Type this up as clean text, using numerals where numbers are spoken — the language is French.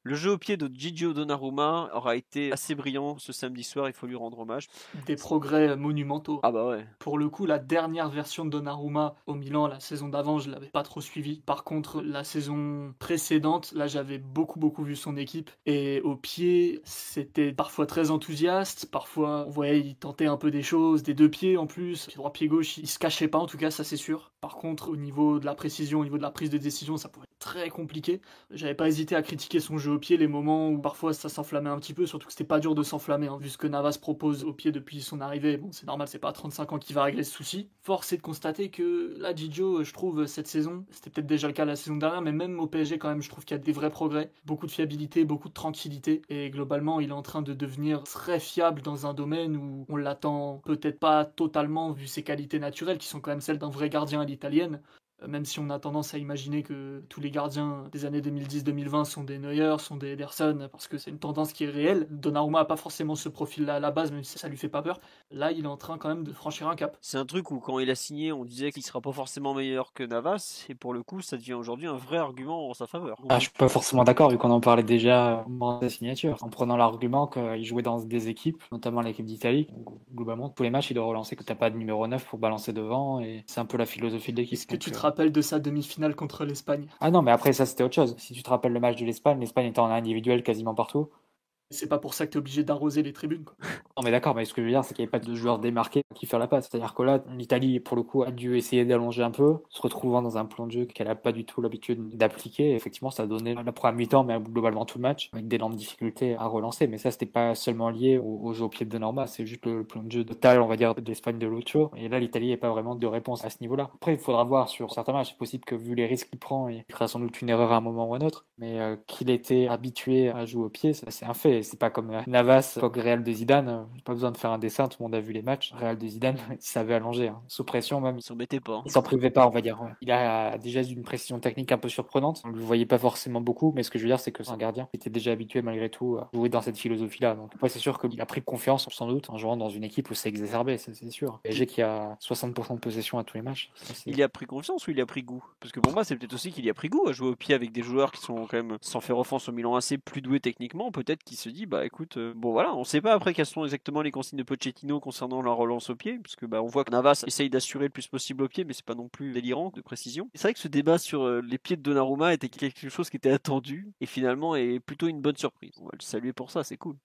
Le jeu au pied de Gigio Donnarumma aura été assez brillant ce samedi soir, il faut lui rendre hommage. Des progrès monumentaux. Ah bah ouais. Pour le coup, la dernière version de Donnarumma au Milan, la saison d'avant, je l'avais pas trop suivi. Par contre, la saison précédente, là, j'avais beaucoup vu son équipe. Et au pied, c'était parfois très enthousiaste. Parfois, on voyait, il tentait un peu des choses, des deux pieds en plus. Pied droit, pied gauche, il se cachait pas, en tout cas, ça c'est sûr. Par contre, au niveau de la précision, au niveau de la prise de décision, ça pouvait être très compliqué. J'avais pas hésité à critiquer son jeu au pied, les moments où parfois ça s'enflammait un petit peu, surtout que c'était pas dur de s'enflammer, hein, vu ce que Navas propose au pied depuis son arrivée. Bon, c'est normal, c'est pas à 35 ans qu'il va régler ce souci. Force est de constater que là, Gigio, je trouve, cette saison, c'était peut-être déjà le cas la saison dernière, mais même au PSG, quand même, je trouve qu'il y a des vrais progrès. Beaucoup de fiabilité, beaucoup de tranquillité, et globalement, il est en train de devenir très fiable dans un domaine où on l'attend peut-être pas totalement, vu ses qualités naturelles, qui sont quand même celles d'un vrai gardien à l'italienne. Même si on a tendance à imaginer que tous les gardiens des années 2010-2020 sont des Neuer, sont des Ederson, parce que c'est une tendance qui est réelle. Donnarumma n'a pas forcément ce profil-là à la base, même si ça lui fait pas peur. Là, il est en train quand même de franchir un cap. C'est un truc où quand il a signé, on disait qu'il sera pas forcément meilleur que Navas, et pour le coup, ça devient aujourd'hui un vrai argument en sa faveur. Ah, je suis pas forcément d'accord vu qu'on en parlait déjà au moment de la signature, en prenant l'argument qu'il jouait dans des équipes, notamment l'équipe d'Italie. Globalement, tous les matchs, il doit relancer que t'as pas de numéro 9 pour balancer devant et c'est un peu la philosophie de l'équipe. Est-ce que tu te rappelles de sa demi-finale contre l'Espagne? Ah non, mais après ça c'était autre chose. Si tu te rappelles le match de l'Espagne, l'Espagne était en individuel quasiment partout. C'est pas pour ça que t'es obligé d'arroser les tribunes, quoi. Non mais d'accord, mais ce que je veux dire, c'est qu'il n'y avait pas de joueur démarqué qui fait la passe. C'est-à-dire que là, l'Italie, pour le coup, a dû essayer d'allonger un peu, se retrouvant dans un plan de jeu qu'elle n'a pas du tout l'habitude d'appliquer. Et effectivement, ça a donné la première mi-temps, mais globalement tout le match, avec d'énormes difficultés à relancer. Mais ça, c'était pas seulement lié au jeu au pied de Norma, c'est juste le plan de jeu total, on va dire, de l'Espagne de Lucho. Et là, l'Italie n'est pas vraiment de réponse à ce niveau-là. Après, il faudra voir sur certains matchs. C'est possible que vu les risques qu'il prend, il fera sans doute une erreur à un moment ou à un autre. Mais qu'il était habitué à jouer au pied, ça, c'est un fait. C'est pas comme Navas, époque Real de Zidane, pas besoin de faire un dessin, tout le monde a vu les matchs. Real de Zidane, il savait allonger, hein. Sous pression même. Il s'embêtait pas. Il s'en privait pas, on va dire. Ouais. Il a déjà une précision technique un peu surprenante. On le voyait pas forcément beaucoup, mais ce que je veux dire, c'est que c'est un gardien qui était déjà habitué malgré tout à jouer dans cette philosophie-là. Donc après, c'est sûr qu'il a pris confiance, sans doute, en jouant dans une équipe où c'est exacerbé, ça, c'est sûr. PSG qui a 60% de possession à tous les matchs. Ça, Il y a pris confiance ou il y a pris goût? Parce que pour moi, c'est peut-être aussi qu'il y a pris goût à jouer au pied avec des joueurs qui sont quand même, sans faire offense au Milan AC, plus doués techniquement. Peut-être qu'il se dit, bah écoute, bon voilà, on sait pas après quelles sont exactement les consignes de Pochettino concernant la relance au pied, parce que bah on voit que Navas essaye d'assurer le plus possible au pied, mais c'est pas non plus délirant de précision. C'est vrai que ce débat sur les pieds de Donnarumma était quelque chose qui était attendu et finalement est plutôt une bonne surprise. On va le saluer pour ça, c'est cool.